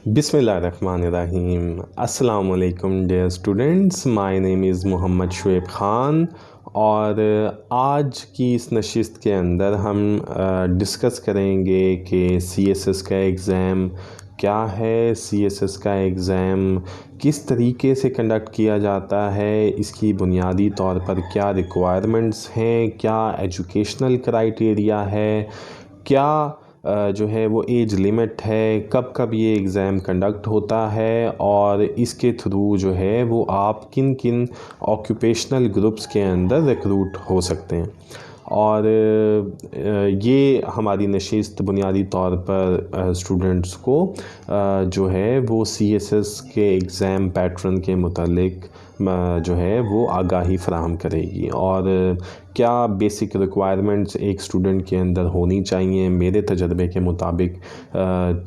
बिस्मिल्लाहिर्रहमानिर्रहीम। अस्सलाम वालेकुम dear students, my name is Mohammad Shuaib Khan. और आज की इस नशिस्त के अंदर हम डिस्कस करेंगे कि सीएसएस का एग्ज़ाम क्या है, सीएसएस का एग्ज़ाम किस तरीके से कंडक्ट किया जाता है, इसकी बुनियादी तौर पर क्या रिक्वायरमेंट्स हैं, क्या एजुकेशनल क्राइटेरिया है, क्या जो है वो एज लिमिट है, कब कब ये एग्ज़ाम कंडक्ट होता है और इसके थ्रू जो है वो आप किन किन ऑक्यूपेशनल ग्रुप्स के अंदर रिक्रूट हो सकते हैं। और ये हमारी नशिस्त बुनियादी तौर पर स्टूडेंट्स को जो है वो सीएसएस के एग्ज़ाम पैटर्न के मुतालिक जो है वो आगाही फ़राहम करेगी। और क्या बेसिक रिक्वायरमेंट्स एक स्टूडेंट के अंदर होनी चाहिए मेरे तजर्बे के मुताबिक,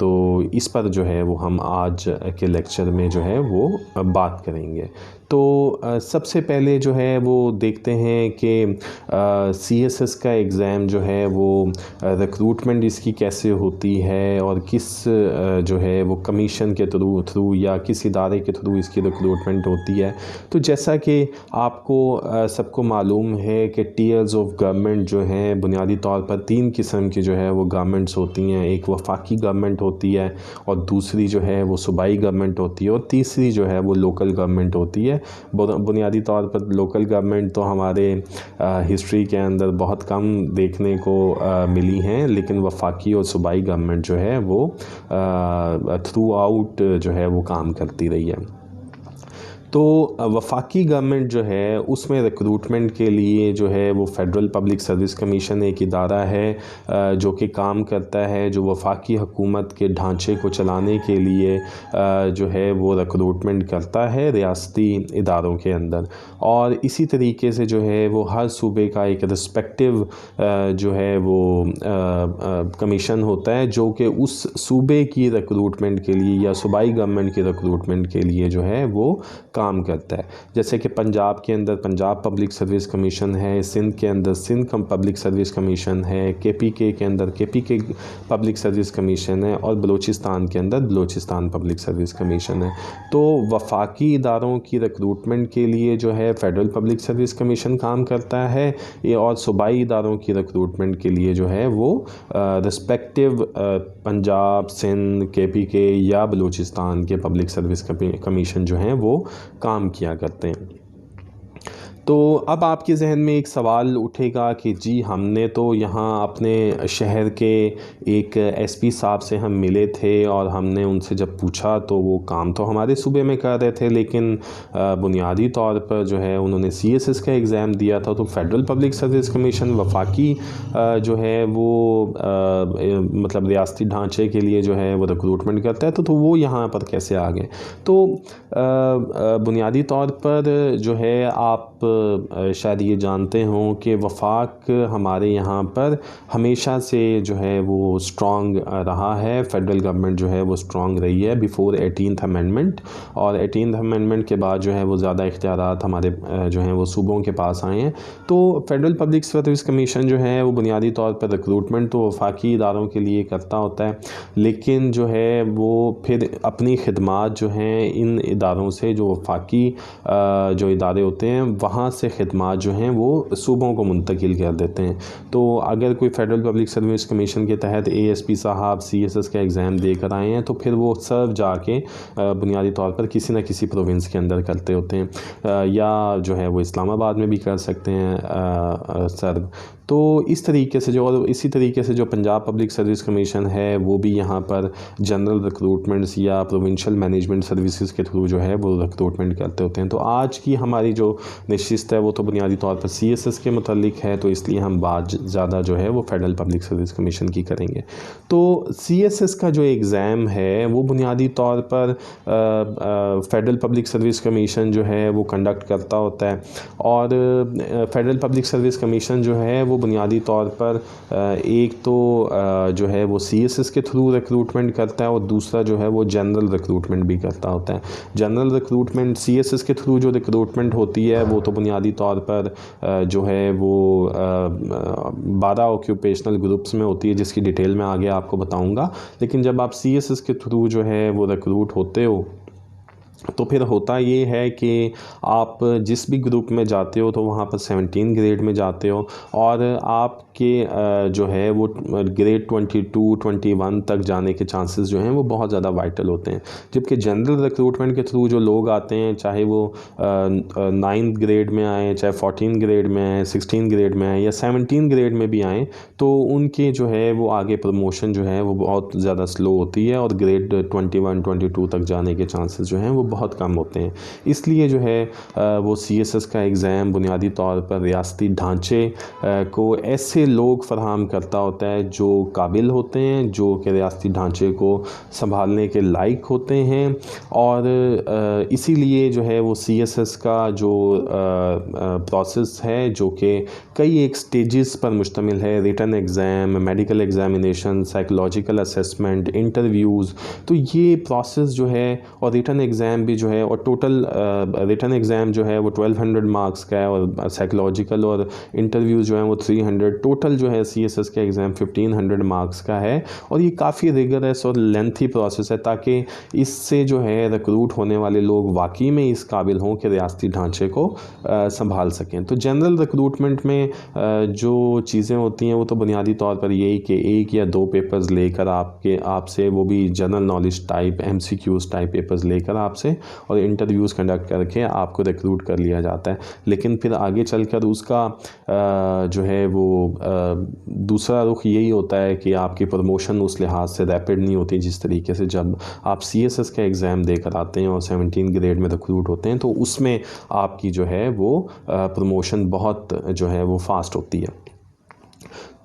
तो इस पर जो है वो हम आज के लेक्चर में जो है वो बात करेंगे। तो सबसे पहले जो है वो देखते हैं कि सीएसएस का एग्ज़ाम जो है वो रिक्रूटमेंट इसकी कैसे होती है और किस जो है वो कमीशन के थ्रू या किस इदारे के थ्रू इसकी रिक्रूटमेंट होती है। तो जैसा कि आपको सबको मालूम है कि टियर्स ऑफ गवर्नमेंट जो हैं बुनियादी तौर पर तीन किस्म की जो है वो गवर्नमेंट्स होती हैं। एक वफाकी गवर्नमेंट होती है और दूसरी जो है वो सूबाई गवर्नमेंट होती है और तीसरी जो है वो लोकल गवर्नमेंट होती है। बुनियादी तौर पर लोकल गवर्नमेंट तो हमारे हिस्ट्री के अंदर बहुत कम देखने को मिली हैं, लेकिन वफाकी और सूबाई गवर्नमेंट जो है वो थ्रू आउट जो है वो काम करती रही है। तो वफाकी गवर्नमेंट जो है उसमें रिक्रूटमेंट के लिए जो है वो फ़ेडरल पब्लिक सर्विस कमीशन एक इदारा है जो कि काम करता है, जो वफाकी हुकूमत के ढांचे को चलाने के लिए जो है वो रिक्रूटमेंट करता है रियासती इदारों के अंदर। और इसी तरीके से जो है वो हर सूबे का एक रिस्पेक्टिव जो है वो कमीशन होता है जो कि उस सूबे की रिक्रूटमेंट के लिए या सूबाई गवर्नमेंट की रिक्रूटमेंट के लिए जो है वो काम करता है। जैसे कि पंजाब के अंदर पंजाब पब्लिक सर्विस कमीशन है, सिंध के अंदर सिंध पब्लिक सर्विस कमीशन है, केपीके के अंदर केपीके पब्लिक सर्विस कमीशन है और बलूचिस्तान के अंदर बलूचिस्तान पब्लिक सर्विस कमीशन है। तो वफाकी इदारों की रिक्रूटमेंट के लिए जो है फ़ेडरल पब्लिक सर्विस कमीशन काम करता है और सूबाई इदारों की रिक्रूटमेंट के लिए जो है वो रिस्पेक्टिव पंजाब, सिंध, केपीके या बलूचिस्तान के पब्लिक सर्विस कमीशन जो हैं वो काम किया करते हैं। तो अब आपके जहन में एक सवाल उठेगा कि जी हमने तो यहाँ अपने शहर के एक एसपी साहब से हम मिले थे और हमने उनसे जब पूछा तो वो काम तो हमारे सूबे में कर रहे थे, लेकिन बुनियादी तौर पर जो है उन्होंने सीएसएस का एग्ज़ाम दिया था। तो फ़ेडरल पब्लिक सर्विस कमीशन वफाकी जो है वो मतलब रियासती ढांचे के लिए जो है वो रिक्रूटमेंट करता है, तो वो यहाँ पर कैसे आ गए। तो बुनियादी तौर पर जो है आप शायद ये जानते हों कि वफाक हमारे यहाँ पर हमेशा से जो है वो स्ट्रॉन्ग रहा है। फ़ेडरल गवर्नमेंट जो है वो स्ट्रॉन्ग रही है बिफ़ोर 18th अमेंडमेंट, और 18th अमेंडमेंट के बाद जो है वो ज़्यादा इख्तियारात हमारे जो हैं वो सूबों के पास आए हैं। तो फ़ेडरल पब्लिक सर्विस कमीशन जो है वो बुनियादी तौर पर रिक्रूटमेंट तो वफाकी इदारों के लिए करता होता है, लेकिन जो है वो फिर अपनी खिदमात जो हैं इन इदारों से, जो वफाकी जो इदारे होते हैं वहाँ से खिदमात जो हैं वो सूबों को मुंतकिल कर देते हैं। तो अगर कोई फ़ेडरल पब्लिक सर्विस कमीशन के तहत एएसपी साहब सीएसएस का एग्ज़ाम देकर आए हैं तो फिर वो सर्व जाके बुनियादी तौर पर किसी न किसी प्रोविंस के अंदर करते होते हैं, या जो है वो इस्लामाबाद में भी कर सकते हैं सर्व। तो इस तरीके से और इसी तरीके से जो पंजाब पब्लिक सर्विस कमीशन है वो भी यहाँ पर जनरल रिक्रूटमेंट्स या प्रोविंशियल मैनेजमेंट सर्विसेज के थ्रू जो है वो रिक्रूटमेंट करते होते हैं। तो आज की हमारी जो नशिस्त है वो तो बुनियादी तौर पर सीएसएस के मुतालिक है, तो इसलिए हम बात ज़्यादा जो है वो फ़ेडरल पब्लिक सर्विस कमीशन की करेंगे। तो सीएसएस का जो एग्ज़ाम है वो बुनियादी तौर पर फ़ेडरल पब्लिक सर्विस कमीशन जो है वो कंडक्ट करता होता है। और फ़ेडरल पब्लिक सर्विस कमीशन जो है वो बुनियादी तौर पर एक तो जो है वो CSS के थ्रू रिक्रूटमेंट करता है और दूसरा जो है वो जनरल रिक्रूटमेंट भी करता होता है। जनरल रिक्रूटमेंट CSS के थ्रू जो रिक्रूटमेंट होती है वो तो बुनियादी तौर पर जो है वो 12 ऑक्यूपेशनल ग्रुप्स में होती है, जिसकी डिटेल मैं आगे आपको बताऊंगा। लेकिन जब आप CSS के थ्रू जो है वो रिक्रूट होते हो तो फिर होता ये है कि आप जिस भी ग्रुप में जाते हो तो वहाँ पर 17 ग्रेड में जाते हो और आपके जो है वो ग्रेड 22 21 तक जाने के चांसेस जो हैं वो बहुत ज़्यादा वाइटल होते हैं। जबकि जनरल रिक्रूटमेंट के थ्रू जो लोग आते हैं, चाहे वो 9th ग्रेड में आएँ, चाहे 14 ग्रेड में आएँ, 16 ग्रेड में आएँ या 17 ग्रेड में भी आएँ, तो उनके जो है वो आगे प्रमोशन जो है वो बहुत ज़्यादा स्लो होती है और ग्रेड 21 22 तक जाने के चांसेस जो हैं वो बहुत कम होते हैं। इसलिए जो है वो CSS का एग्ज़ाम बुनियादी तौर पर रियासती ढांचे को ऐसे लोग फराहम करता होता है जो काबिल होते हैं, जो कि रियासती ढांचे को संभालने के लायक होते हैं। और इसीलिए जो है वो CSS का जो प्रोसेस है जो कि कई एक स्टेजेस पर मुश्तमिल है, written exam, medical examination, psychological assessment, interviews, तो ये प्रोसेस जो है और रिटन एग्ज़ाम भी जो है और टोटल रिटन एग्ज़ाम जो है वो 1200 मार्क्स का है और साइकोलॉजिकल और इंटरव्यूज़ जो है वो 300, टोटल जो है CSS का एग्ज़ाम 1500 मार्क्स का है। और ये काफ़ी रिगरस और लेंथी प्रोसेस है ताकि इससे जो है रिक्रूट होने वाले लोग वाकई में इस काबिल हों कि रियासती ढांचे को संभाल सकें। तो जनरल रिक्रूटमेंट में जो चीज़ें होती हैं वो तो बुनियादी तौर पर यही कि 1 या 2 पेपर्स लेकर आपसे वो भी general knowledge type MCQs type papers लेकर आपसे और इंटरव्यूज़ कंडक्ट करके आपको रिक्रूट कर लिया जाता है। लेकिन फिर आगे चलकर उसका जो है वो दूसरा रुख यही होता है कि आपकी प्रमोशन उस लिहाज से रैपिड नहीं होती जिस तरीके से जब आप CSS का एग्ज़ाम देकर आते हैं और 17 ग्रेड में रिक्रूट होते हैं, तो उसमें आपकी जो है वो प्रमोशन बहुत जो है वो फास्ट होती है।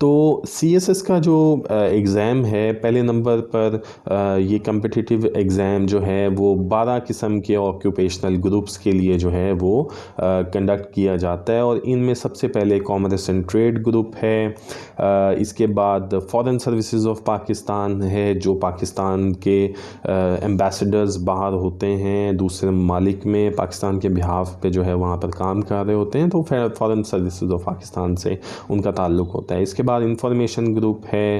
तो CSS का जो एग्ज़ाम है, पहले नंबर पर ये कम्पिटिटिव एग्ज़ाम जो है वो 12 किस्म के ऑक्यूपेशनल ग्रुप्स के लिए जो है वो कंडक्ट किया जाता है। और इनमें सबसे पहले कॉमर्स एंड ट्रेड ग्रुप है, इसके बाद फॉरेन सर्विसेज ऑफ पाकिस्तान है, जो पाकिस्तान के एम्बेसडर्स बाहर होते हैं दूसरे ममालिक में पाकिस्तान के बिहाफ पे जो है वहाँ पर काम कर रहे होते हैं, तो फॉरेन सर्विसेज ऑफ पाकिस्तान से उनका ताल्लुक़ होता है। इसके बाद इंफॉर्मेशन ग्रुप है,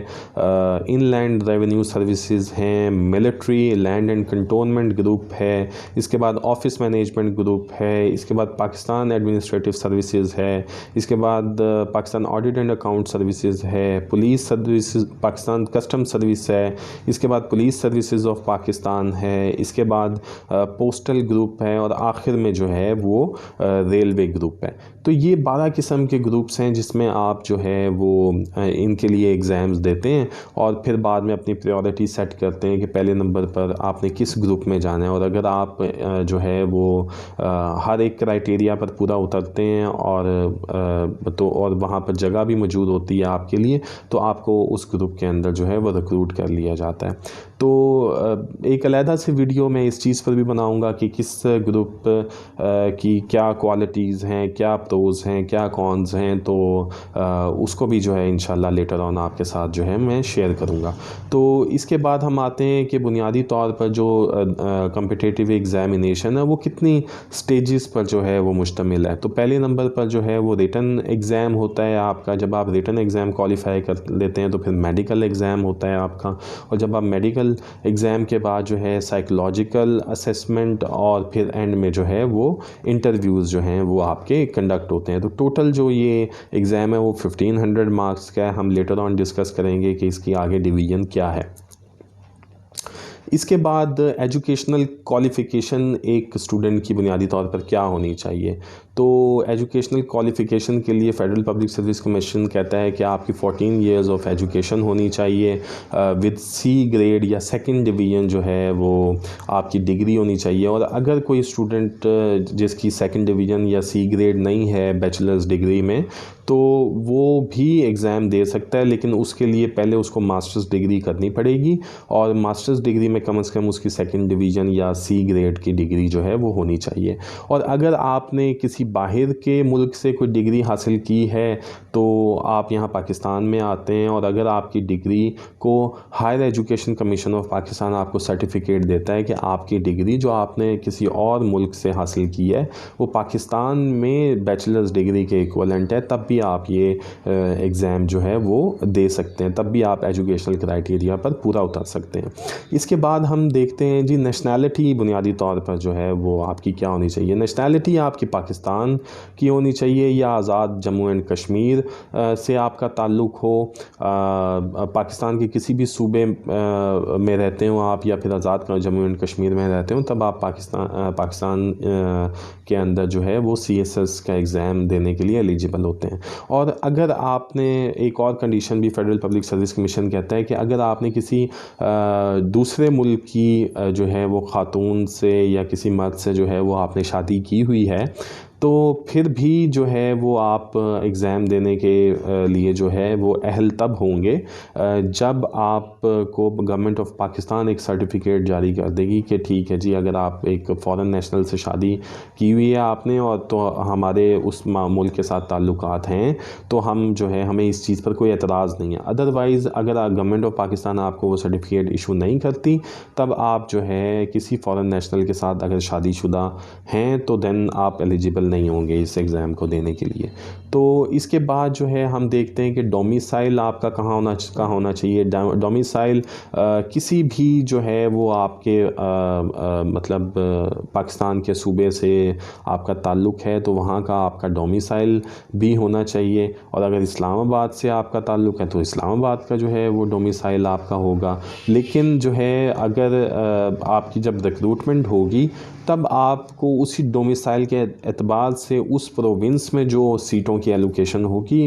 इनलैंड रेवेन्यू सर्विसेज हैं, military land and cantonment group है, इसके बाद ऑफिस मैनेजमेंट ग्रुप है, इसके बाद पाकिस्तान एडमिनिस्ट्रेटिव सर्विसेज है, इसके बाद Pakistan audit and account services है, police services Pakistan custom service है, इसके बाद पुलिस सर्विसेज ऑफ पाकिस्तान है, इसके बाद पोस्टल ग्रुप है और आखिर में जो है वो रेलवे ग्रुप है। तो ये 12 किस्म के ग्रुप्स हैं जिसमें आप जो है वो इनके लिए एग्ज़ाम्स देते हैं और फिर बाद में अपनी प्रायोरिटी सेट करते हैं कि पहले नंबर पर आपने किस ग्रुप में जाना है। और अगर आप जो है वो हर एक क्राइटेरिया पर पूरा उतरते हैं और वहाँ पर जगह भी मौजूद होती है आपके लिए, तो आपको उस ग्रुप के अंदर जो है वो रिक्रूट कर लिया जाता है। तो एक अलहदा से वीडियो मैं इस चीज़ पर भी बनाऊंगा कि किस ग्रुप की क्या क्वालिटीज़ हैं, क्या प्रोज हैं, क्या कॉन्स हैं, तो उसको भी जो है इंशाल्लाह लेटर ऑन आपके साथ जो है मैं शेयर करूंगा। तो इसके बाद हम आते हैं कि बुनियादी तौर पर जो कम्पिटिटिव एग्ज़ामिनेशन है वो कितनी स्टेजेस पर जो है वो मुश्तमिल है। तो पहले नंबर पर जो है वो रिटन एग्ज़ाम होता है आपका। जब आप रिटन एग्ज़ाम क्वालिफाई कर लेते हैं तो फिर मेडिकल एग्ज़ाम होता है आपका, और जब आप मेडिकल एग्ज़ाम के बाद जो है साइकोलॉजिकल असेसमेंट और फिर एंड में जो है वो इंटरव्यूज़ जो हैं वो आपके कंडक्ट होते हैं। तो टोटल जो ये एग्ज़ाम है वो 1500 मार्क्स का है। हम लेटर ऑन डिस्कस करेंगे कि इसकी आगे डिवीज़न क्या है। इसके बाद एजुकेशनल क्वालिफ़िकेशन एक स्टूडेंट की बुनियादी तौर पर क्या होनी चाहिए। तो एजुकेशनल क्वालिफ़िकेशन के लिए फ़ेडरल पब्लिक सर्विस कमीशन कहता है कि आपकी 14 इयर्स ऑफ एजुकेशन होनी चाहिए विद C ग्रेड या सेकंड डिवीज़न जो है वो आपकी डिग्री होनी चाहिए। और अगर कोई स्टूडेंट जिसकी सेकंड डिवीज़न या C ग्रेड नहीं है बैचलर्स डिग्री में, तो वो भी एग्ज़ाम दे सकता है, लेकिन उसके लिए पहले उसको मास्टर्स डिग्री करनी पड़ेगी और मास्टर्स डिग्री में कम से कम उसकी सेकंड डिवीज़न या सी ग्रेड की डिग्री जो है वो होनी चाहिए। और अगर आपने किसी बाहर के मुल्क से कोई डिग्री हासिल की है तो आप यहाँ पाकिस्तान में आते हैं, और अगर आपकी डिग्री को Higher Education Commission of Pakistan आपको सर्टिफिकेट देता है कि आपकी डिग्री जो आपने किसी और मुल्क से हासिल की है वो पाकिस्तान में बैचलर्स डिग्री के इक्वलेंट है, तब भी आप ये एग्ज़ाम जो है वो दे सकते हैं, तब भी आप एजुकेशनल क्राइटेरिया पर पूरा उतर सकते हैं। इसके बाद हम देखते हैं जी नेशनैलिटी बुनियादी तौर पर जो है वो आपकी क्या होनी चाहिए। नेशनैलिटी आपकी पाकिस्तान की होनी चाहिए या आज़ाद जम्मू एंड कश्मीर से आपका ताल्लुक़ हो, पाकिस्तान के किसी भी सूबे में रहते हो आप या फिर आज़ाद जम्मू एंड कश्मीर में रहते हो, तब आप पाकिस्तान के अंदर जो है वो CSS का एग्ज़ाम देने के लिए एलिजिबल होते हैं। और अगर आपने एक और कंडीशन भी फेडरल पब्लिक सर्विस कमीशन कहता है कि अगर आपने किसी दूसरे मुल्क की जो है वो ख़ातून से या किसी मर्द से जो है वो आपने शादी की हुई है, तो फिर भी जो है वो आप एग्ज़ाम देने के लिए जो है वो अहल तब होंगे जब आपको गवर्नमेंट ऑफ पाकिस्तान एक सर्टिफिकेट जारी कर देगी कि ठीक है जी, अगर आप एक फ़ॉरेन नेशनल से शादी की हुई है आपने और तो हमारे उस मुल्क के साथ ताल्लुकात हैं, तो हम जो है हमें इस चीज़ पर कोई एतराज़ नहीं है। अदरवाइज़ अगर गवर्नमेंट ऑफ पाकिस्तान आपको वो सर्टिफिकेट इशू नहीं करती, तब आप जो है किसी फ़ॉरेन नेशनल के साथ अगर शादीशुदा हैं तो देन आप एलिजिबल नहीं होंगे इस एग्ज़ाम को देने के लिए। तो इसके बाद जो है हम देखते हैं कि डोमिसाइल आपका कहाँ होना चाहिए। डोमिसाइल किसी भी जो है वो आपके मतलब पाकिस्तान के सूबे से आपका ताल्लुक़ है तो वहाँ का आपका डोमिसाइल भी होना चाहिए, और अगर इस्लामाबाद से आपका ताल्लुक़ है तो इस्लामाबाद का जो है वो डोमिसाइल आपका होगा। लेकिन जो है अगर आपकी जब रिक्रूटमेंट होगी तब आपको उसी डोमिसाइल के एतबार से उस प्रोविंस में जो सीटों की एलोकेशन होगी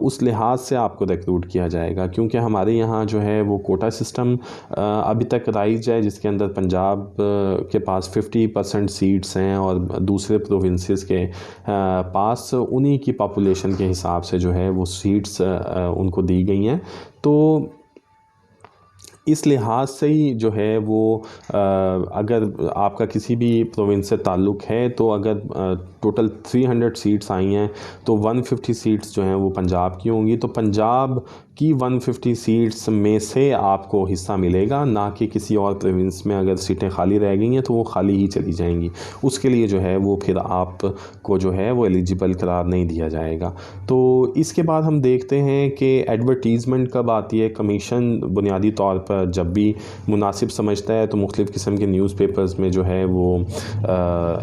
उस लिहाज से आपको रिक्रूट किया जाएगा, क्योंकि हमारे यहाँ जो है वो कोटा सिस्टम अभी तक राइज है जिसके अंदर पंजाब के पास 50% सीट्स हैं और दूसरे प्रोविंसेस के पास उन्हीं की पॉपुलेशन के हिसाब से जो है वो सीट्स उनको दी गई हैं। तो इस लिहाज से ही जो है वो अगर आपका किसी भी प्रोविंस से ताल्लुक़ है तो अगर टोटल 300 सीट्स आई हैं तो 150 सीट्स जो हैं वो पंजाब की होंगी, तो पंजाब की 150 सीट्स में से आपको हिस्सा मिलेगा, ना कि किसी और प्रोविंस में अगर सीटें खाली रह गई हैं तो वो खाली ही चली जाएंगी। उसके लिए जो है वो फिर आपको जो है वो एलिजिबल करार नहीं दिया जाएगा। तो इसके बाद हम देखते हैं कि एडवर्टीज़मेंट कब आती है। कमीशन बुनियादी तौर पर जब भी मुनासिब समझता है तो मुख्तलिफ़ किस्म के न्यूज़पेपर्स में जो है वो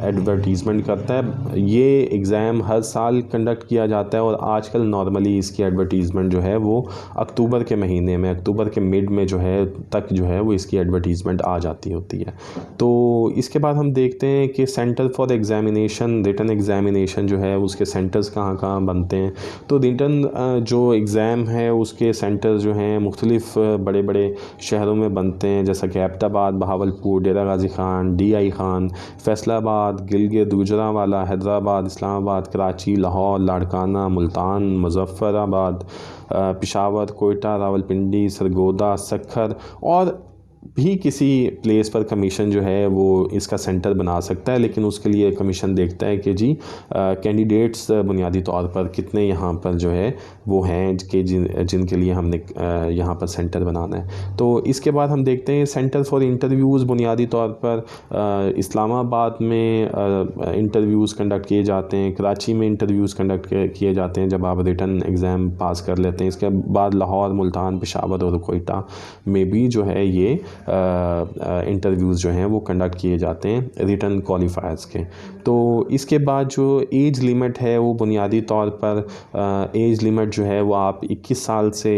एडवर्टीज़मेंट करता है। ये एग्ज़ाम हर साल कंडक्ट किया जाता है और आजकल नॉर्मली इसकी एडवर्टीज़मेंट जो है वो अक्टूबर के महीने में, अक्टूबर के मिड में जो है तक जो है वो इसकी एडवर्टीज़मेंट आ जाती होती है। तो इसके बाद हम देखते हैं कि centre for examination, written examination जो है उसके सेंटर्स कहाँ कहाँ बनते हैं। तो रिटन जो एग्ज़ाम है उसके सेंटर्स जो हैं मुख्तलिफ़ बड़े बड़े शहरों में बनते हैं, जैसा कि एबटाबाद, बहावलपुर, डेरा गाजी खान, DI खान, फैसलाबाद, गिलगित, गुजरांवाला, हैदराबाद, इस्लामाबाद, कराची, लाहौर, लाड़काना, मुल्तान, मुज़फ़्फ़राबाद, पेशावर, कोयटा, रावलपिंडी, सरगोदा, सक्खर और भी किसी प्लेस पर कमीशन जो है वो इसका सेंटर बना सकता है। लेकिन उसके लिए कमीशन देखता है कि जी कैंडिडेट्स बुनियादी तौर पर कितने यहाँ पर जो है वो हैं कि जिनके लिए हमने यहाँ पर सेंटर बनाना है। तो इसके बाद हम देखते हैं सेंटर फॉर इंटरव्यूज़ बुनियादी तौर पर इस्लामाबाद में इंटरव्यूज़ कंडक्ट किए जाते हैं, कराची में इंटरव्यूज़ कंडक्ट किए जाते हैं जब आप रिटन एग्ज़ाम पास कर लेते हैं। इसके बाद लाहौर, मुल्तान, पेशावर और कोयटा में भी जो है ये इंटरव्यूज़ जो हैं वो कंडक्ट किए जाते हैं रिटन क्वालिफायर्स के। तो इसके बाद जो एज लिमिट है वो बुनियादी तौर पर एज लिमिट जो है वो आप 21 साल से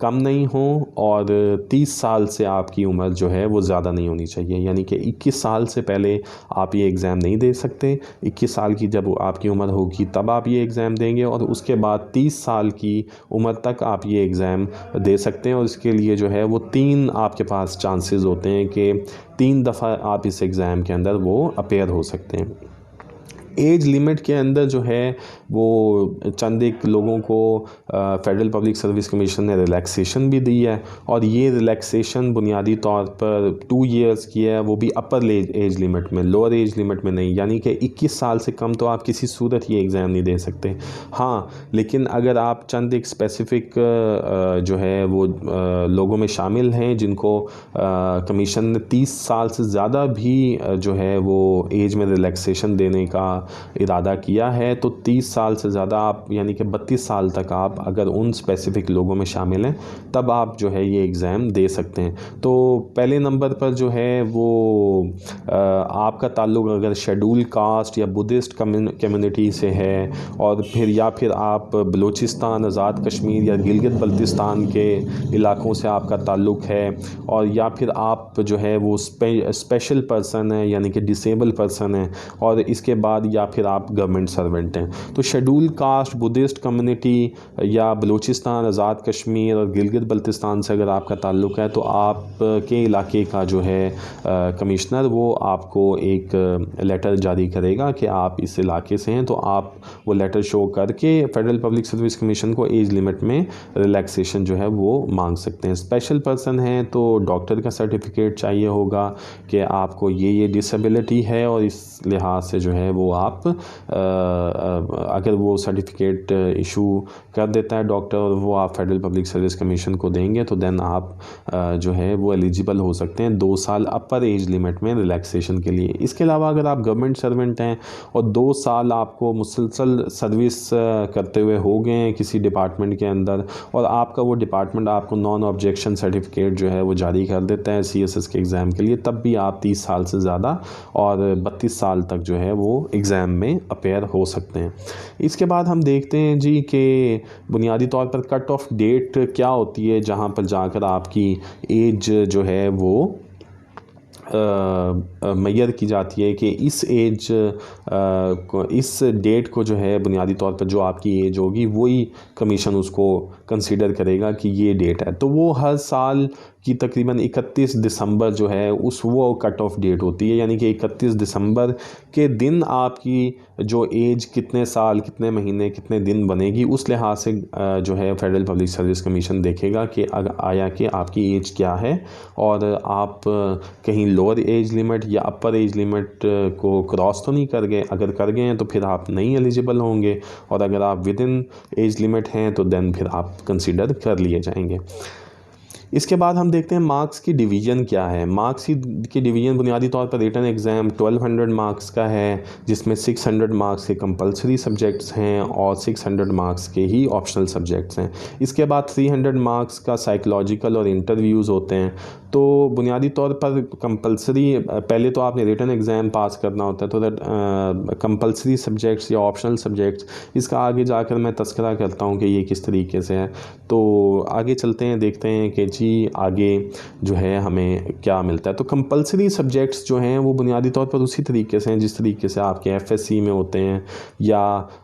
कम नहीं हो और 30 साल से आपकी उम्र जो है वो ज़्यादा नहीं होनी चाहिए। यानी कि 21 साल से पहले आप ये एग्ज़ाम नहीं दे सकते। 21 साल की जब आपकी उम्र होगी तब आप ये एग्ज़ाम देंगे और उसके बाद 30 साल की उम्र तक आप ये एग्ज़ाम दे सकते हैं। और इसके लिए जो है वो 3 आपके पास चांसेस होते हैं कि 3 दफ़ा आप इस एग्ज़ाम के अंदर वो अपीयर हो सकते हैं। एज लिमिट के अंदर जो है वो चंद एक लोगों को फेडरल पब्लिक सर्विस कमीशन ने रिलैक्सेशन भी दी है, और ये रिलैक्सेशन बुनियादी तौर पर 2 ईयर्स की है, वो भी अपर एज लिमिट में, लोअर एज लिमिट में नहीं। यानी कि 21 साल से कम तो आप किसी सूरत ये एग्ज़ाम नहीं दे सकते। हाँ, लेकिन अगर आप चंद एक स्पेसिफ़िक जो है वो लोगों में शामिल हैं जिनको कमीशन ने 30 साल से ज़्यादा भी जो है वो एज में रिलैक्सेशन देने का इरादा किया है, तो 30 साल से ज़्यादा आप यानी कि 32 साल तक आप अगर उन स्पेसिफ़िक लोगों में शामिल हैं तब आप जो है ये एग्ज़ाम दे सकते हैं। तो पहले नंबर पर जो है वो आपका ताल्लुक़ अगर शेड्यूल कास्ट या बुद्धिस्ट कम्युनिटी से है, और फिर आप बलूचिस्तान, आज़ाद कश्मीर या गिलगित बल्तिस्तान के इलाकों से आपका ताल्लुक़ है, और या फिर आप जो है वो स्पेशल पर्सन है यानी कि डिसेबल पर्सन है, और इसके बाद या फिर आप गवर्नमेंट सर्वेंट हैं। तो शेड्यूल कास्ट, बुद्धिस्ट कम्युनिटी या बलूचिस्तान, आज़ाद कश्मीर और गिलगित बल्तिस्तान से अगर आपका ताल्लुक़ है तो आपके इलाके का जो है कमिश्नर वो आपको एक लेटर जारी करेगा कि आप इस इलाके से हैं, तो आप वो लेटर शो करके फेडरल पब्लिक सर्विस कमीशन को एज लिमिट में रिलैक्सेशन जो है वो मांग सकते हैं। स्पेशल पर्सन हैं तो डॉक्टर का सर्टिफिकेट चाहिए होगा कि आपको ये डिसेबिलिटी है, और इस लिहाज से जो है वो आप अगर वो सर्टिफिकेट इशू कर देता है डॉक्टर और वो आप फेडरल पब्लिक सर्विस कमीशन को देंगे तो देन आप जो है वो एलिजिबल हो सकते हैं 2 साल अपर एज लिमिट में रिलैक्सेशन के लिए। इसके अलावा अगर आप गवर्नमेंट सर्वेंट हैं और 2 साल आपको मुसलसल सर्विस करते हुए हो गए हैं किसी डिपार्टमेंट के अंदर, और आपका वो डिपार्टमेंट आपको नॉन ऑब्जेक्शन सर्टिफिकेट जो है वो जारी कर देता है CSS के एग्ज़ाम के लिए, तब भी आप 30 साल से ज़्यादा और 32 साल तक जो है वो एग्ज़ाम में अपेयर हो सकते हैं। इसके बाद हम देखते हैं जी कि बुनियादी तौर पर कट ऑफ डेट क्या होती है जहाँ पर जाकर आपकी एज जो है वो मैयर की जाती है कि इस डेट को जो है बुनियादी तौर पर जो आपकी एज होगी वही कमीशन उसको कंसीडर करेगा कि ये डेट है। तो वो हर साल की तकरीबन 31 दिसंबर जो है वो कट ऑफ डेट होती है, यानी कि 31 दिसंबर के दिन आपकी जो एज कितने साल, कितने महीने, कितने दिन बनेगी, उस लिहाज से जो है फेडरल पब्लिक सर्विस कमीशन देखेगा कि आया कि आपकी एज क्या है, और आप कहीं लोअर एज लिमिट या अपर एज लिमिट को क्रॉस तो नहीं कर गए। अगर कर गए हैं तो फिर आप नहीं एलिजिबल होंगे, और अगर आप विद इन एज लिमिट हैं तो देन फिर आप कंसीडर कर लिए जाएंगे। इसके बाद हम देखते हैं मार्क्स की डिवीज़न क्या है। मार्क्स की डिवीज़न बुनियादी तौर पर रिटन एग्ज़ाम 1200 मार्क्स का है, जिसमें 600 मार्क्स के कंपलसरी सब्जेक्ट्स हैं और 600 मार्क्स के ही ऑप्शनल सब्जेक्ट्स हैं। इसके बाद 300 मार्क्स का साइकोलॉजिकल और इंटरव्यूज़ होते हैं। तो बुनियादी तौर पर कंपलसरी पहले तो आपने रिटन एग्ज़ाम पास करना होता है, तो दैट कंपलसरी सब्जेक्ट्स या ऑप्शनल सब्जेक्ट्स, इसका आगे जाकर मैं तस्करा करता हूँ कि ये किस तरीके से है। तो आगे चलते हैं, देखते हैं कि जी आगे जो है हमें क्या मिलता है। तो कंपलसरी सब्जेक्ट्स जो हैं वो बुनियादी तौर पर उसी तरीके से हैं जिस तरीके से आपके FSC में होते हैं या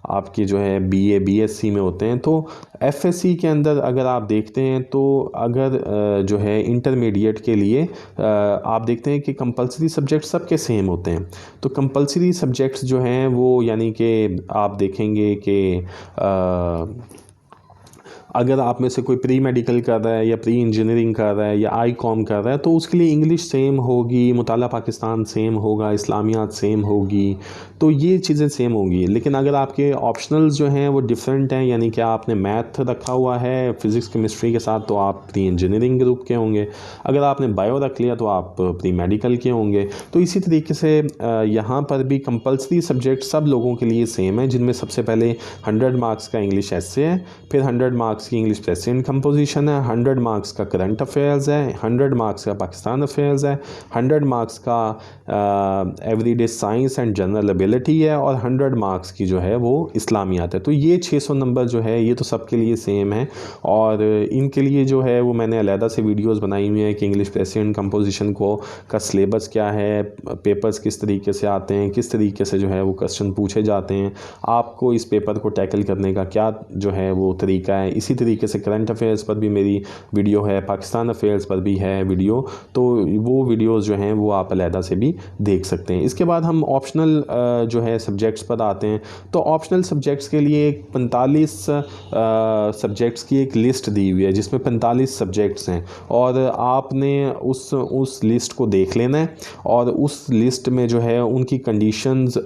आपके जो है BA BSc में होते हैं। तो FSC के अंदर अगर आप देखते हैं तो अगर जो है इंटरमीडिएट के लिए आप देखते हैं कि कंपलसरी सब्जेक्ट सबके सेम होते हैं। तो कंपलसरी सब्जेक्ट्स जो हैं वो यानी कि आप देखेंगे कि अगर आप में से कोई प्री मेडिकल कर रहा है या प्री इंजीनियरिंग कर रहा है या ICOM कर रहा है तो उसके लिए इंग्लिश सेम होगी, मुताला पाकिस्तान सेम होगा, इस्लामियात सेम होगी, तो ये चीज़ें सेम होंगी। लेकिन अगर आपके ऑप्शनल्स जो हैं वो डिफरेंट हैं, यानी कि आपने मैथ रखा हुआ है फिज़िक्स केमिस्ट्री के साथ, तो आप प्री इंजीनियरिंग ग्रुप के होंगे। अगर आपने बायो रख लिया तो आप प्री मेडिकल के होंगे। तो इसी तरीके से यहाँ पर भी कंपलसरी सब्जेक्ट सब लोगों के लिए सेम है, जिनमें सबसे पहले 100 मार्क्स का इंग्लिश एस्से है, फिर 100 मार्क्स की इंग्लिश प्रेजेंट कंपोजिशन है, 100 मार्क्स का करंट अफेयर्स है, 100 मार्क्स का पाकिस्तान अफेयर्स है, 100 मार्क्स का everyday science and general ability है, और 100 मार्क्स की जो है वो इस्लामियात है। तो ये 600 नंबर जो है ये तो सबके लिए सेम है, और इनके लिए जो है वो मैंने अलहदा से वीडियोस बनाई हुई हैं कि इंग्लिश प्रेजेंट कंपोजिशन को का सिलेबस क्या है, पेपर्स किस तरीके से आते हैं, किस तरीके से जो है वो क्वेश्चन पूछे जाते हैं, आपको इस पेपर को टैकल करने का क्या जो है वो तरीका है। इसी इसी तरीके से करंट अफेयर्स पर भी मेरी वीडियो है, पाकिस्तान अफेयर्स पर भी है वीडियो, तो वो वीडियोज़ जो हैं वो आप अलहदा से भी देख सकते हैं। इसके बाद हम ऑप्शनल जो है सब्जेक्ट्स पर आते हैं। तो ऑप्शनल सब्जेक्ट्स के लिए एक 45 सब्जेक्ट्स की एक लिस्ट दी हुई है जिसमें 45 सब्जेक्ट्स हैं, और आपने उस लिस्ट को देख लेना है, और उस लिस्ट में जो है उनकी कंडीशंस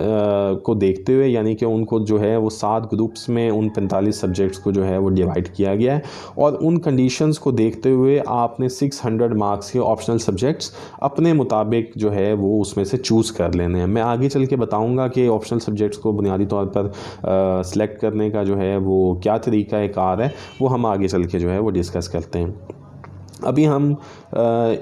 को देखते हुए, यानी कि उनको जो है वो 7 ग्रुप्स में उन 45 सब्जेक्ट्स को जो है वो डिवाइड किया गया है, और उन कंडीशंस को देखते हुए आपने 600 मार्क्स के ऑप्शनल सब्जेक्ट्स अपने मुताबिक जो है वो उसमें से चूज़ कर लेने हैं। मैं आगे चल के बताऊंगा कि ऑप्शनल सब्जेक्ट्स को बुनियादी तौर पर सेलेक्ट करने का जो है वो क्या तरीका कार है, वो हम आगे चल के जो है वो डिस्कस करते हैं। अभी हम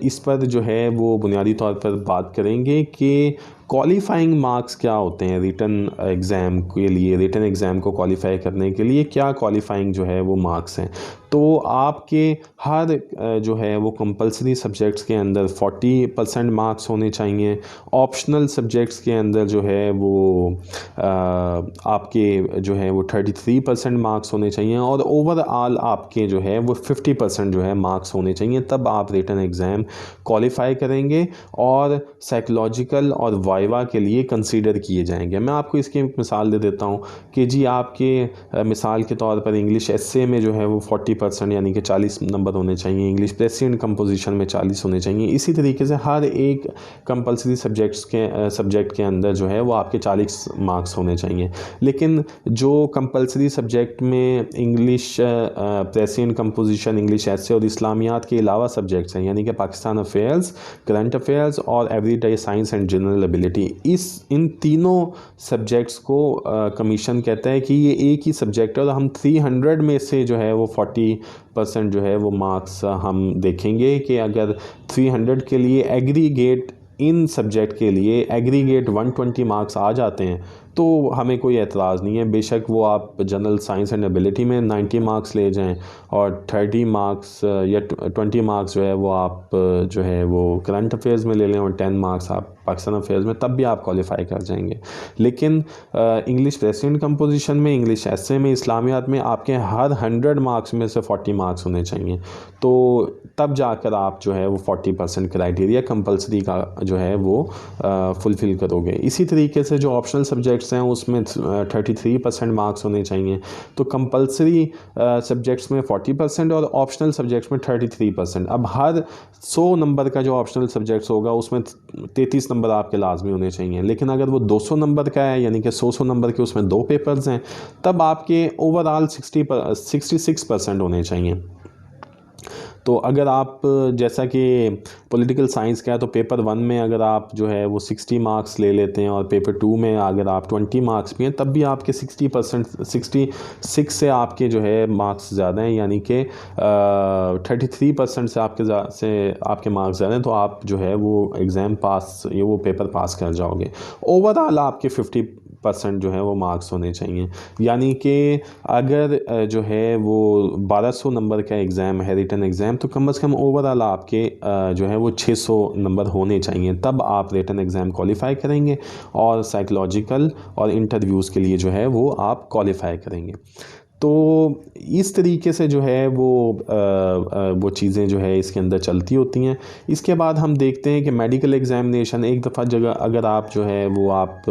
इस पर जो है वो बुनियादी तौर पर बात करेंगे कि क्वालिफाइंग मार्क्स क्या होते हैं रिटन एग्ज़ाम के लिए। रिटन एग्ज़ाम को क्वालिफाई करने के लिए क्या क्वालिफाइंग जो है वो मार्क्स हैं। तो आपके हर जो है वो कंपलसरी सब्जेक्ट्स के अंदर 40% मार्क्स होने चाहिए। ऑप्शनल सब्जेक्ट्स के अंदर जो है वो आपके जो है वो 33% मार्क्स होने चाहिए, और ओवरऑल आपके जो है वो 50% जो है मार्क्स होने चाहिए, तब आप रिटन एग्ज़ाम क्वालिफाई करेंगे और साइकोलॉजिकल और वाइवा के लिए कंसीडर किए जाएंगे। मैं आपको इसकी एक मिसाल दे देता हूँ कि जी आपके मिसाल के तौर पर इंग्लिश एस्से में जो है वो 40% यानी कि 40 नंबर होने चाहिए, इंग्लिश प्रेसी एंड कंपोजिशन में 40 होने चाहिए। इसी तरीके से हर एक कंपलसरी सब्जेक्ट के अंदर जो है वो आपके 40 मार्क्स होने चाहिए। लेकिन जो कंपलसरी सब्जेक्ट में English precis and composition, English essay और इस्लामियात के अलावा सब्जेक्ट्स हैं, यानी कि पाकिस्तान अफेयर्स, करंट अफेयर्स और everyday science and general ability, इन तीनों सब्जेक्ट्स को कमीशन कहता है कि ये एक ही सब्जेक्ट है, और हम 300 में से जो है वो 40% जो है वो मार्क्स हम देखेंगे कि अगर 300 के लिए एग्रीगेट, इन सब्जेक्ट के लिए एग्रीगेट 120 मार्क्स आ जाते हैं तो हमें कोई एतराज़ नहीं है। बेशक वो आप जनरल साइंस एंड एबिलिटी में 90 मार्क्स ले जाएं और 30 मार्क्स या 20 मार्क्स जो है वो आप जो है वो करंट अफेयर्स में ले लें, और 10 मार्क्स आप पाकिस्तान अफेयर्स में, तब भी आप क्वालिफाई कर जाएंगे। लेकिन इंग्लिश प्रेसी एंड कंपोजिशन में, इंग्लिश एस्से में, इस्लामियात में आपके हर 100 मार्क्स में से 40 मार्क्स होने चाहिए, तो तब जाकर आप जो है वो 40% क्राइटेरिया कंपलसरी का जो है वो फुलफ़िल करोगे। इसी तरीके से जो ऑप्शनल सब्जेक्ट्स हैं उसमें 33% मार्क्स होने चाहिए। तो कंपलसरी सब्जेक्ट्स में 40% और ऑप्शनल सब्जेक्ट्स में 33%। अब हर 100 नंबर का जो ऑप्शनल सब्जेक्ट्स होगा उसमें 33 नंबर आपके लाजमी होने चाहिए। लेकिन अगर वो 200 नंबर का है, यानी कि 100 नंबर के उसमें 2 पेपर्स हैं, तब आपके ओवरऑल 66% होने चाहिए। तो अगर आप, जैसा कि पॉलिटिकल साइंस का है, तो पेपर 1 में अगर आप जो है वो 60 मार्क्स ले लेते हैं और पेपर 2 में अगर आप 20 मार्क्स भी हैं, तब भी आपके 66 से आपके जो है मार्क्स ज़्यादा हैं, यानी कि 33% से आपके मार्क्स ज़्यादा हैं, तो आप जो है वो एग्ज़ाम पास, ये वो पेपर पास कर जाओगे। ओवरऑल आपके 50% जो है वो मार्क्स होने चाहिए, यानी कि अगर जो है वो 1200 नंबर का एग्ज़ाम है, रिटन एग्ज़ाम, तो कम से कम ओवरऑल आपके जो है वो 600 नंबर होने चाहिए, तब आप रिटन एग्ज़ाम क्वालिफाई करेंगे और साइकोलॉजिकल और इंटरव्यूज़ के लिए जो है वो आप क्वालिफाई करेंगे। तो इस तरीके से जो है वो चीज़ें जो है इसके अंदर चलती होती हैं। इसके बाद हम देखते हैं कि मेडिकल एग्ज़ामिनेशन, एक दफ़ा जगह अगर आप जो है वो आप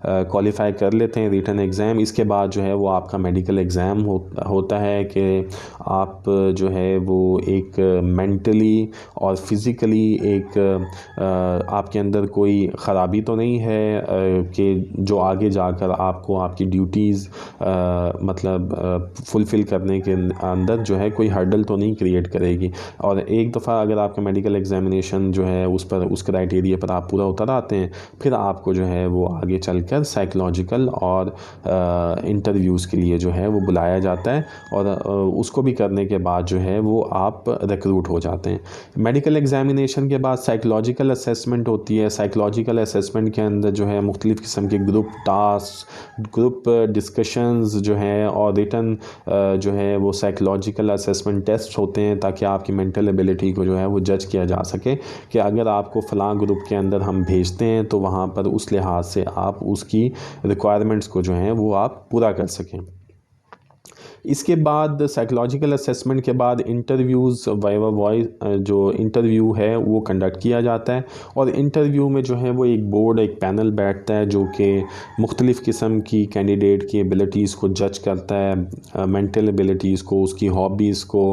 क्वालिफ़ाई कर लेते हैं रिटन एग्ज़ाम, इसके बाद जो है वो आपका मेडिकल एग्ज़ाम होता है कि आप जो है वो एक मेंटली और फिज़िकली एक आपके अंदर कोई ख़राबी तो नहीं है कि जो आगे जाकर आपको आपकी ड्यूटीज़ मतलब फुलफ़िल करने के अंदर जो है कोई हर्डल तो नहीं क्रिएट करेगी। और एक दफ़ा अगर आपका मेडिकल एग्ज़ामिनेशन जो है उस क्राइटेरिया पर आप पूरा उतर आते हैं, फिर आपको जो है वो आगे चलकर साइकोलॉजिकल और इंटरव्यूज़ के लिए जो है वो बुलाया जाता है, और उसको भी करने के बाद जो है वो आप रिक्रूट हो जाते हैं। मेडिकल एग्ज़ामिनेशन के बाद साइकोलॉजिकल असेसमेंट होती है। साइकोलॉजिकल असेसमेंट के अंदर जो है मुख्तलिफ़ किस्म के ग्रुप टास्क, ग्रुप डिस्कशंस जो हैं, और रिटन जो है वो साइकोलॉजिकल असेसमेंट टेस्ट होते हैं, ताकि आपकी मेंटल एबिलिटी को जो है वो जज किया जा सके कि अगर आपको फ़लाँ ग्रुप के अंदर हम भेजते हैं तो वहाँ पर उस लिहाज से आप उसकी रिक्वायरमेंट्स को जो हैं वो आप पूरा कर सकें। इसके बाद साइकोलॉजिकल असेसमेंट के बाद इंटरव्यूज़ वाइवा वॉइस जो इंटरव्यू है वो कंडक्ट किया जाता है, और इंटरव्यू में जो है वो एक बोर्ड, एक पैनल बैठता है जो कि मुख्तलिफ़ किस्म की कैंडिडेट की एबिलिटीज़ को जज करता है, मेंटल एबिलिटीज़ को, उसकी हॉबीज़ को,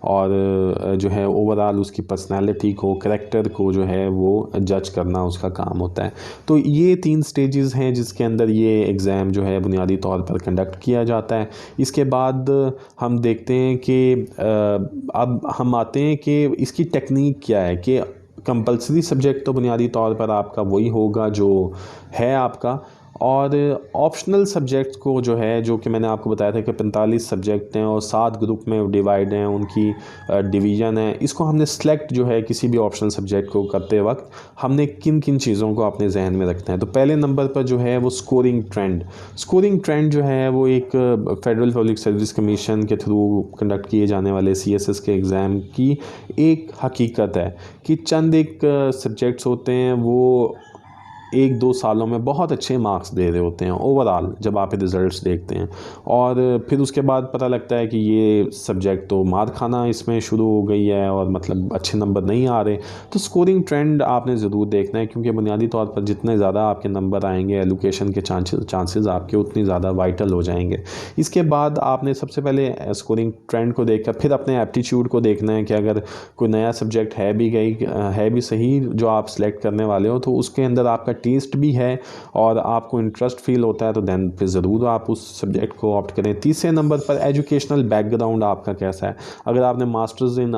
और जो है ओवरऑल उसकी पर्सनालिटी को, करैक्टर को जो है वो जज करना उसका काम होता है। तो ये 3 स्टेजेस हैं जिसके अंदर ये एग्ज़ाम जो है बुनियादी तौर पर कंडक्ट किया जाता है। इसके बाद हम देखते हैं कि अब हम आते हैं कि इसकी टेक्निक क्या है, कि कंपलसरी सब्जेक्ट तो बुनियादी तौर पर आपका वही होगा जो है आपका, और ऑप्शनल सब्जेक्ट्स को जो है, जो कि मैंने आपको बताया था कि 45 सब्जेक्ट हैं और 7 ग्रुप में डिवाइड हैं, उनकी डिवीज़न है। इसको हमने सेलेक्ट जो है किसी भी ऑप्शनल सब्जेक्ट को करते वक्त हमने किन किन चीज़ों को अपने जहन में रखना है। तो पहले नंबर पर जो है वो स्कोरिंग ट्रेंड जो है वो एक फेडरल पब्लिक सर्विस कमीशन के थ्रू कंडक्ट किए जाने वाले CSS के एग्ज़ाम की एक हकीकत है कि चंद एक सब्जेक्ट्स होते हैं वो 1-2 सालों में बहुत अच्छे मार्क्स दे रहे होते हैं ओवरऑल जब आप रिज़ल्ट्स देखते हैं, और फिर उसके बाद पता लगता है कि ये सब्जेक्ट तो मार खाना इसमें शुरू हो गई है और मतलब अच्छे नंबर नहीं आ रहे। तो स्कोरिंग ट्रेंड आपने ज़रूर देखना है, क्योंकि बुनियादी तौर पर जितने ज़्यादा आपके नंबर आएंगे एलोकेशन के चांसेस आपके उतनी ज़्यादा वाइटल हो जाएंगे। इसके बाद आपने सबसे पहले स्कोरिंग ट्रेंड को देखकर फिर अपने एप्टीट्यूड को देखना है कि अगर कोई नया सब्जेक्ट है भी सही जो आप सेलेक्ट करने वाले हो, तो उसके अंदर आपका टेस्ट भी है और आपको इंटरेस्ट फील होता है, तो देन फिर ज़रूर आप उस सब्जेक्ट को ऑप्ट करें। तीसरे नंबर पर एजुकेशनल बैकग्राउंड आपका कैसा है। अगर आपने मास्टर्स इन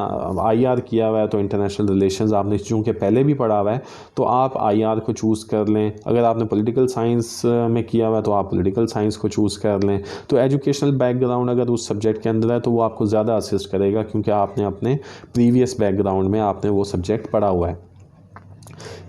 IR किया हुआ है तो इंटरनेशनल रिलेशंस आपने चूँकि पहले भी पढ़ा हुआ है तो आप IR को चूज़ कर लें। अगर आपने पॉलिटिकल साइंस में किया हुआ है तो आप पॉलिटिकल साइंस को चूज़ कर लें। तो एजुकेशनल बैकग्राउंड अगर उस सब्जेक्ट के अंदर है तो वो आपको ज़्यादा असिस्ट करेगा, क्योंकि आपने अपने प्रीवियस बैकग्राउंड में आपने वो सब्जेक्ट पढ़ा हुआ है।